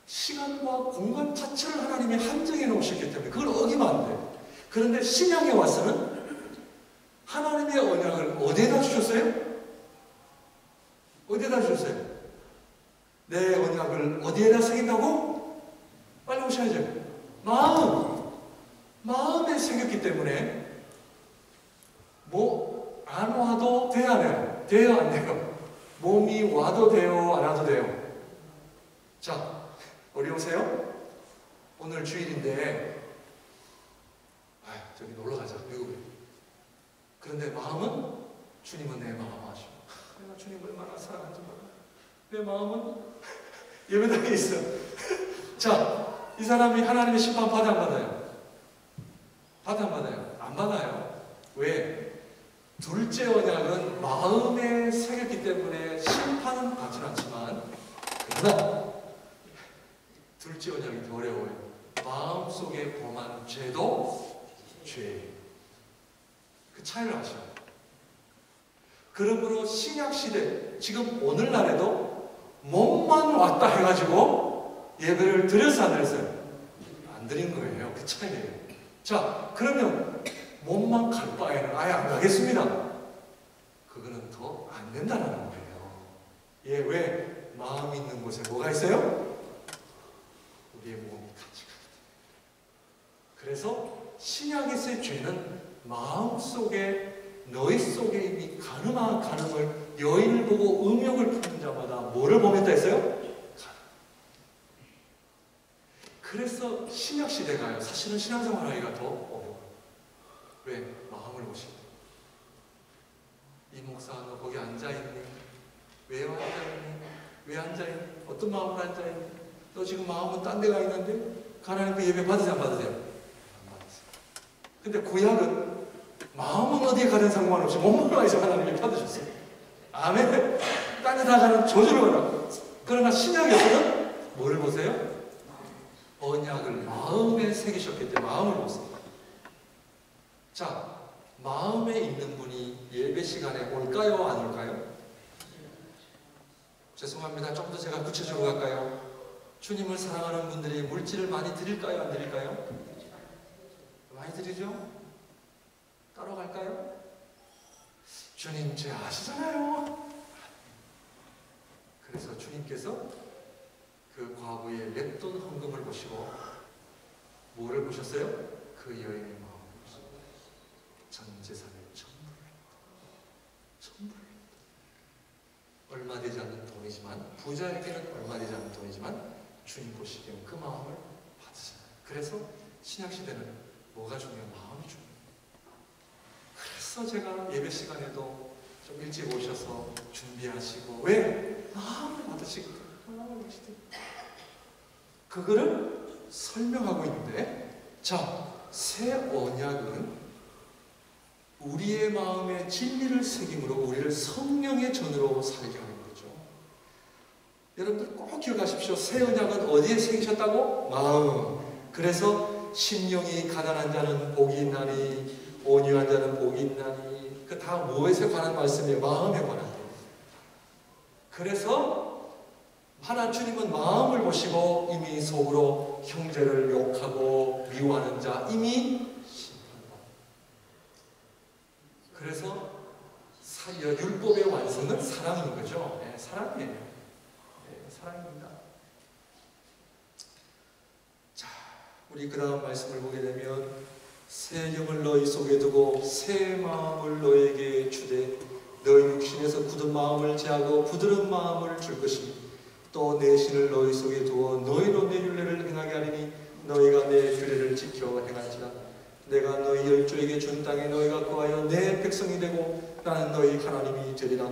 시간과 공간 자체를 하나님이 한정해 놓으셨기 때문에 그걸 어기면 안 돼. 그런데 신약에 와서는 하나님의 언약을 어디에다 주셨어요? 어디에다 주셨어요? 내 언약을 어디에다 새긴다고? 빨리 오셔야죠. 마음에 새겼기 때문에 뭐 안 와도 돼요, 안 돼요? 돼요, 안 돼요? 몸이 와도 돼요, 안 와도 돼요? 자, 어디 오세요? 오늘 주일인데 저기 놀러 가자, 외국에. 그런데 마음은 주님은 내 마음 아시오. 내가 주님 얼마나 사랑하는지 몰라. 내 마음은 예배당에 있어. 자, 이 사람이 하나님의 심판 받아 안 받아요? 받아 안 받아요? 안 받아요. 왜? 둘째 언약은 마음에 새겼기 때문에 심판은 받지는 않지만 그러나 둘째 언약이 더 어려워요. 마음속에 범한 죄도 죄예요. 그 차이를 아셔요. 그러므로 신약시대 지금 오늘날에도 몸만 왔다 해가지고 예배를 드렸어 안 드렸어요? 안 드린 거예요. 그 차이예요. 자, 그러면 몸만 갈 바에는 아예 안 가겠습니다. 그거는 더 안 된다는 거예요. 왜? 마음 있는 곳에 뭐가 있어요? 우리의 몸이 같이 가요. 그래서 신약에서의 죄는 마음속에 너희 속에 이미 가늠한 가늠을 여인을 보고 음욕을 품는 자마다 뭐를 범했다 했어요? 가늠. 그래서 신약시대가요. 사실은 신앙생활 하기가 더 어려워요. 왜? 마음을 보시고 이 목사 너 거기 앉아있니? 왜 앉아있니? 왜 앉아있니? 어떤 마음으로 앉아있니? 너 지금 마음은 딴 데가 있는데 하나님 그 예배 받으세요 안 받으세요? 안 받으세요. 근데 구약은 마음은 어디에 가든 상관없이 몸으로에서 하나님이 받으셨어요. 아멘. 딴 데 다 가는 저주를 받았고. 그러나 신약에서는 뭐를 보세요? 언약을 마음에 새기셨기 때문에 마음을 보세요. 자, 마음에 있는 분이 예배 시간에 올까요? 안 올까요? 죄송합니다. 좀 더 제가 구체적으로 갈까요? 주님을 사랑하는 분들이 물질을 많이 드릴까요? 안 드릴까요? 많이 드리죠? 따라갈까요? 주님 죄 아시잖아요. 그래서 주님께서 그 과부의 냈돈 헌금을 보시고 뭐를 보셨어요? 그 여인의 마음을 보시고 전 재산을 전부를 얼마 되지 않는 돈이지만, 부자에게는 얼마 되지 않는 돈이지만 주님 보시기엔 그 마음을 받으잖아요. 그래서 신약시대는 뭐가 중요해요? 마음이 중요해요. 그래서 제가 예배 시간에도 좀 일찍 오셔서 준비하시고, 왜? 마음을 받으시거든요. 마음을 받으시거든요. 그거를 설명하고 있는데, 자, 새 언약은 우리의 마음에 진리를 새김으로 우리를 성령의 전으로 살게 하는 거죠. 여러분들 꼭 기억하십시오. 새 언약은 어디에 새기셨다고? 마음. 그래서 심령이 가난한 자는 복이 있나니 온유한 자는 복이 있나니, 그 다 뭐에서 관한 말씀이에요? 마음에 관한. 그래서 하나님은 마음을 보시고 이미 속으로 형제를 욕하고 미워하는 자 이미 그래서 율법의 완성은 사랑인 거죠. 네, 사랑이에요. 네, 사랑입니다. 자, 우리 그 다음 말씀을 보게 되면 새 영을 너희 속에 두고 새 마음을 너에게 주되 너희 육신에서 굳은 마음을 제하고 부드러운 마음을 줄 것이니 또 내 신을 너희 속에 두어 너희로 내 율례를 행하게 하리니 너희가 내 규례를 지켜 행할지라. 내가 너희 열조에게 준 땅에 너희가 거하여 내 백성이 되고 나는 너희 하나님이 되리라.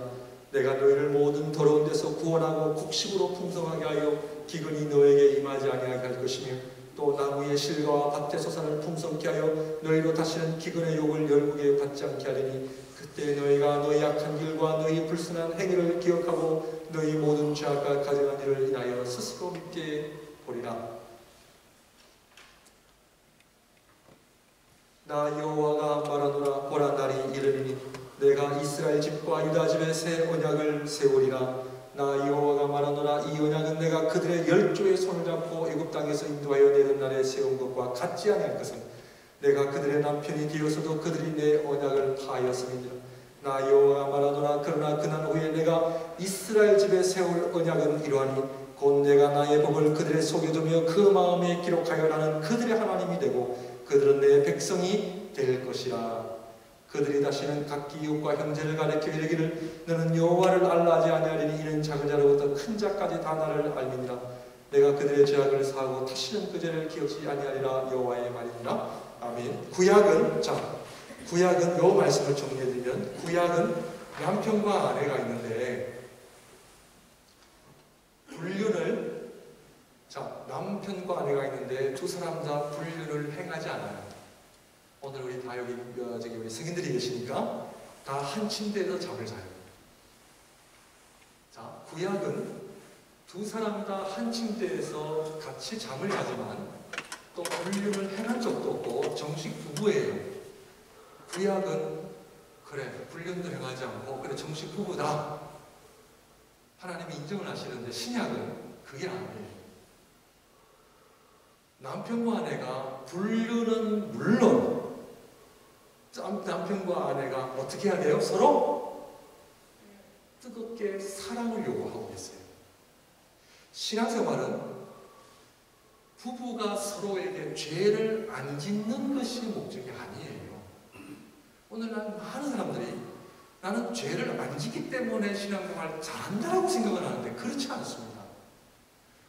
내가 너희를 모든 더러운 데서 구원하고 곡식으로 풍성하게 하여 기근이 너에게 임하지 아니하게 할 것이며 또 나무의 실과와 밭의 소산을 풍성케 하여 너희로 다시는 기근의 욕을 열국에 받지 않게 하리니 그때 너희가 너희 악한 길과 너희 불순한 행위를 기억하고 너희 모든 죄악과 가증한 일을 인하여 스스로 믿게 보리라. 나 여호와가 말하노라. 보라 날이 이르리니 내가 이스라엘 집과 유다 집에 새 언약을 세우리라. 나 여호와가 말하노라. 이 언약은 내가 그들의 열조의 손을 잡고 애굽 땅에서 인도하여 내는 날에 세운 것과 같지 아니할 것은 내가 그들의 남편이 되어서도 그들이 내 언약을 파하였음이니라. 나 여호와가 말하노라. 그러나 그날 후에 내가 이스라엘 집에 세울 언약은 이러하니 곧 내가 나의 법을 그들의 속에 두며 그 마음에 기록하여 나는 그들의 하나님이 되고 그들은 내 백성이 될 것이라. 그들이 다시는 각기 이웃과 형제를 가리켜 이르기를 너는 여호와를 알라 하지 아니하리니 이는 작은 자로부터 큰 자까지 다 나를 알미니라. 내가 그들의 죄악을 사하고 다시는 그 죄를 기억지 아니하리라. 여호와의 말이니라. 아멘. 구약은 요 말씀을 정리해드리면 구약은 남편과 아내가 있는데 불륜을 남편과 아내가 있는데 두 사람 다 불륜을 행하지 않아요. 오늘 우리 다 여기 우리 성인들이 계시니까 다 한 침대에서 잠을 자요. 자, 구약은 두 사람 다 한 침대에서 같이 잠을 자지만 또 불륜을 행한 적도 없고 정식 부부예요. 구약은 그래 불륜도 행하지 않고 그래 정식 부부다. 하나님이 인정을 하시는데 신약은 그게 아니에요. 남편과 아내가 불륜은 물론 남편과 아내가 어떻게 해야 돼요? 서로 뜨겁게 사랑을 요구하고 있어요. 신앙생활은 부부가 서로에게 죄를 안 짓는 것이 목적이 아니에요. 오늘날 많은 사람들이 나는 죄를 안 짓기 때문에 신앙생활 잘한다라고 생각을 하는데 그렇지 않습니다.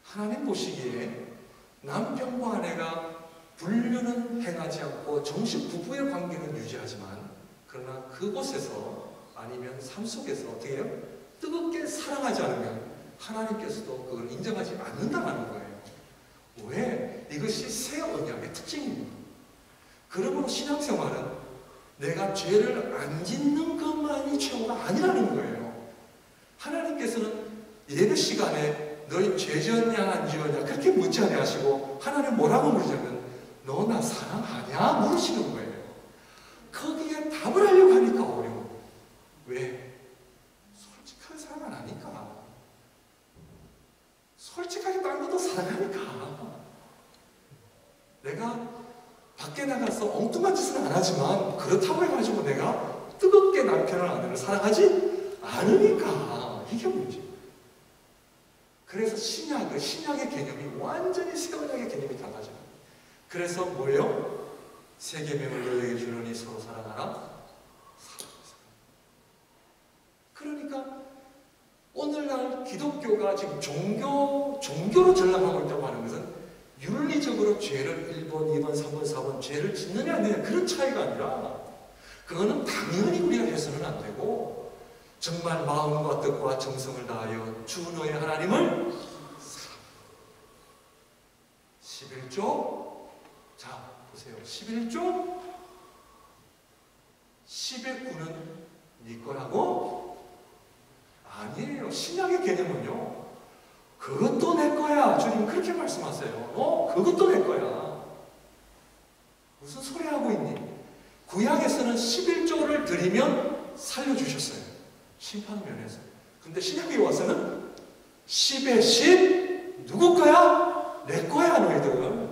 하나님 보시기에 남편과 아내가 불륜은 행하지 않고 정식 부부의 관계는 유지하지만 그러나 그곳에서 아니면 삶 속에서 어떻게 해요? 뜨겁게 사랑하지 않으면 하나님께서도 그걸 인정하지 않는다는 거예요. 왜? 이것이 새 언약의 특징입니다. 그러므로 신앙생활은 내가 죄를 안 짓는 것만이 최고가 아니라는 거예요. 하나님께서는 예배 시간에 너희 죄 지었냐 안 지었냐 그렇게 묻지 아니하시고 하나님 뭐라고 물으냐면 너 나 사랑하냐 물으시는 거예요. 거기에 답을 하려고 하니까 어려워. 왜? 솔직하게 사랑 안 하니까. 솔직하게 딴 것도 사랑하니까. 내가 밖에 나가서 엉뚱한 짓은 안 하지만 그렇다고 해가지고 내가 뜨겁게 남편을 아내를 사랑하지 않으니까. 이게 문제예요. 그래서 신약의 개념이 완전히 새 언약의 개념이 달라져요. 그래서 뭐예요? 새 계명을 너희에게 주노니 서로 사랑하라. 그러니까 오늘날 기독교가 지금 종교로 전락하고 있다고 하는 것은 윤리적으로 죄를 1번, 2번, 3번, 4번 죄를 짓느냐 안 되느냐 그런 차이가 아니라 그거는 당연히 우리가 해서는 안 되고 정말 마음과 뜻과 정성을 다하여 주 너의 하나님을 사랑하라. 11조 자 보세요. 11조 10의 9는 네 거라고? 아니에요. 신약의 개념은요. 그것도 내 거야. 주님 그렇게 말씀하세요. 그것도 내 거야. 무슨 소리 하고 있니? 구약에서는 11조를 드리면 살려주셨어요. 심판 면에서. 근데 신약에 와서는 10의 10 누구 거야? 내 거야 너희들.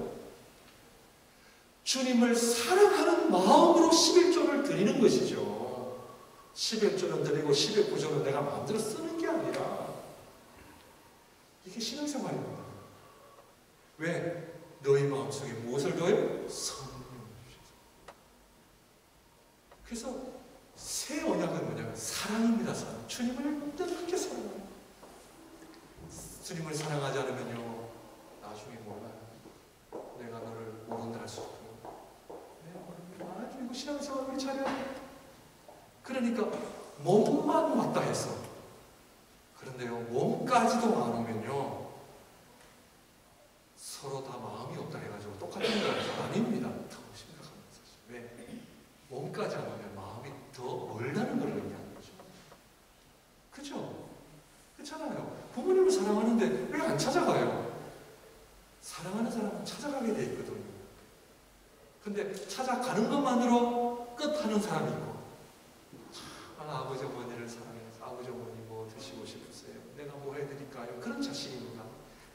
주님을 사랑하는 마음으로 11조를 드리는 것이죠. 11조는 드리고 10의 9조는 내가 마음대로 쓰는 게 아니라 이게 신앙생활입니다. 왜? 너희 마음속에 무엇을 더해요? 성령을 주셔서. 그래서 새 언약은 뭐냐면 사랑입니다. 사랑. 주님을 그렇게 사랑해요. 주님을 사랑하지 않으면요 나중에 몰라요. 내가 너를 모른다 할 수 없고 이거 신앙생활 우리 잘해야 돼. 그러니까 몸만 왔다 해서 그런데요 몸까지도 안 오면요 서로 다 마음이 없다 해가지고 똑같은 거라서 아닙니다. 더 심각한 사실. 왜? 몸까지 안 오면 마음이 더 멀다는 걸 의미하는 거죠. 그죠? 그렇잖아요. 부모님을 사랑하는데 왜 안 찾아가요? 사랑하는 사람은 찾아가게 돼 있거든요. 근데 찾아가는 것만으로 끝하는 사람이 있고 아버지 어머니를 사랑해서 아버지 어머니 뭐 드시고 싶으세요? 내가 뭐 해드릴까요? 그런 자식입니다.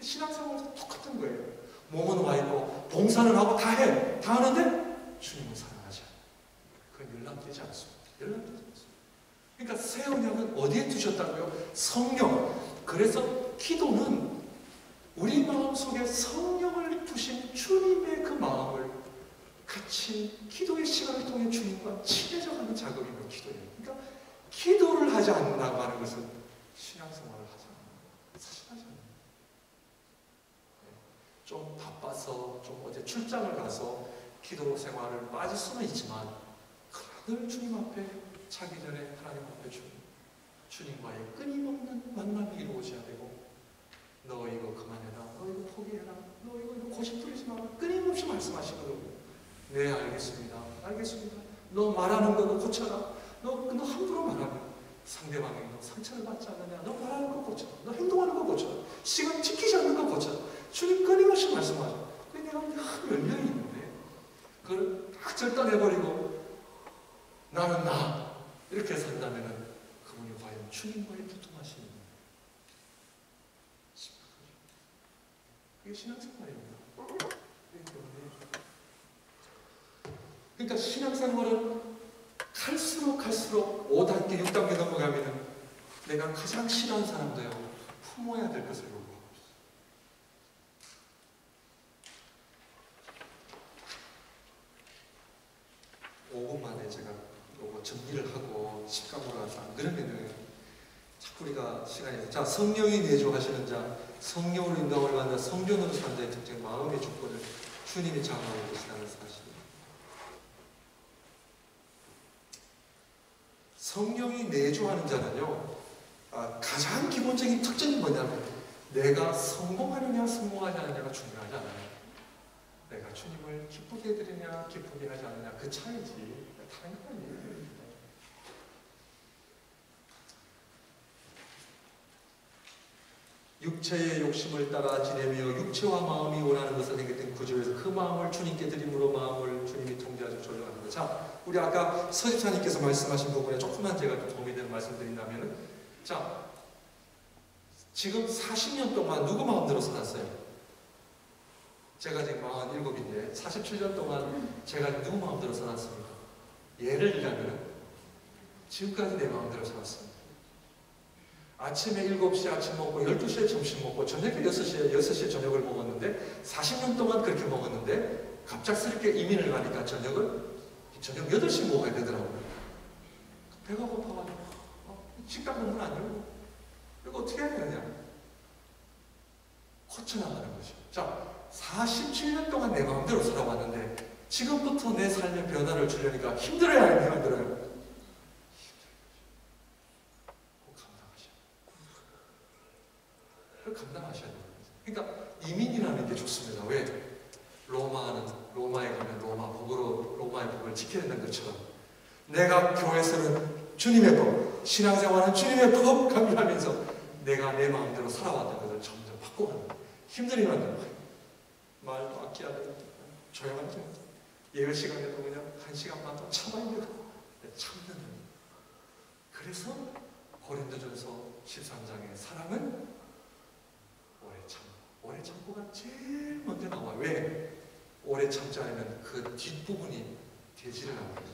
신앙생활도 똑같은 거예요. 몸은 와 있고 봉사는 하고 다 해. 다 하는데 주님을 사랑하지 않아요. 그건 연락되지 않습니다. 연락되지 않습니다. 그러니까 새 언약은 어디에 두셨다고요? 성령. 그래서 기도는 우리 마음속에 성령을 두신 주님의 그 마음을 같이 기도의 시간을 통해 주님과 친해져가는 작업이 뭐 기도예요. 그러니까 기도를 하지 않는다고 하는 것은 신앙생활을 하지 않는 사실 하지 않는 좀 바빠서 좀 어디 출장을 가서 기도 생활을 빠질 수는 있지만 늘 주님 앞에 자기 전에 하나님 앞에 주님과의 끊임없는 만남이 이루어져야 되고 너 이거 그만해라. 너 이거 포기해라. 너 이거 고집 부리지 마라. 끊임없이 말씀하시거든요. 네 알겠습니다. 알겠습니다. 너 말하는 거는 고쳐라. 너 함부로 말하면 상대방이 너 상처를 받지 않느냐. 너 말하는 거 고쳐라. 너 행동하는 거 고쳐라. 시간 지키지 않는 거 고쳐라. 주님 끊임없이 말씀하죠. 근데 내가 열려 있는데 그걸 딱 절단해버리고 나는 나 이렇게 산다면은 그분이 과연 주님과의 부통하시는 그게 신앙생활입니다. 그러니까 신앙생활은 갈수록 5단계, 6단계 넘어가면은 내가 가장 싫어하는 사람도요 품어야 될 것을 요구하고 있어요. 5분 만에 제가 요거 정리를 하고 식감으로 가서 안 그러면은 자꾸 우리가 시간이 자 성령이 내주하시는 자 성령으로 인도함을 받는 성전으로 사는 자의 특징 마음의 주권을 주님이 장악하고 계시다는 사실. 성령이 내주하는 자는요 가장 기본적인 특징이 뭐냐면 내가 성공하느냐 성공하지 않느냐가 중요하지 않아요. 내가 주님을 기쁘게 해드리냐 기쁘게 하지 않느냐 그 차이지 당연히. 육체의 욕심을 따라 지내며 육체와 마음이 원하는 것을 행했던 구조에서 그 마음을 주님께 드림으로 마음을 주님이 통제하시고 조정하는 것. 자, 우리 아까 서집사님께서 말씀하신 부분에 조금만 제가 좀 도움이 되는 말씀 드린다면은, 자, 지금 40년 동안 누구 마음대로 살았어요? 제가 지금 47인데 47년 동안 제가 누구 마음대로 살았습니까? 예를 들자면 지금까지 내 마음대로 살았습니다. 아침에 7시에 아침 먹고 12시에 점심 먹고 저녁에 6시에 저녁을 먹었는데 40년 동안 그렇게 먹었는데 갑작스럽게 이민을 가니까 저녁 8시 먹어야 되더라고요. 배가 고파가지고 식당 문안 열고 이거 어떻게 해야 되냐? 고쳐나가는 거죠. 자, 47년 동안 내 마음대로 살아왔는데 지금부터 내 삶에 변화를 주려니까 힘들어야 해요, 힘들어요? 감당하셔야 돼요. 그러니까 이민이라는 게 좋습니다. 왜? 로마에 가면 로마 법으로 로마의 법을 지켜야 된다는 것처럼 내가 교회에서는 주님의 법, 신앙생활은 주님의 법 강조하면서 내가 내 마음대로 살아왔던 것을 점점 바꿔가는 거예요. 힘들면 말도 아껴야 돼요. 조용한 좀 예배 시간에도 그냥 1시간만 더 참아야 돼요. 참는 거예요. 그래서 고린도전서 13장의 사랑은 오래 참고가 제일 먼저 나와요. 왜? 오래 참지 않으면 그 뒷부분이 되지를 않거든.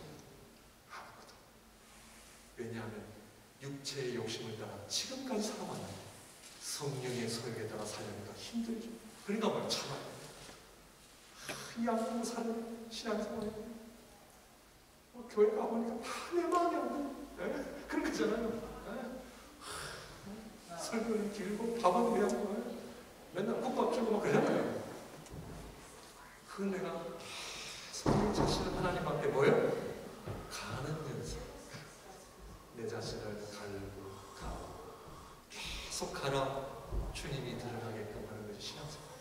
왜냐하면 육체의 욕심을 따라 지금까지 살아왔는데 성령의 소욕에 따라 살려니까 힘들죠. 그러니까 뭘 참아야 돼. 이 양으로 사는 신앙생활 교회 가보니까 다 내 마음이 안 돼. 그런 거잖아요. 설교는 길고 밥은 그냥 맨날 국밥 주고 막 그러잖아요. 그걸 내가 성령 자신을 하나님 앞에 뭐예요? 가는 연습. 내 자신을 가고 계속 가라 주님이 드러나게끔 하는 것이 신앙생활.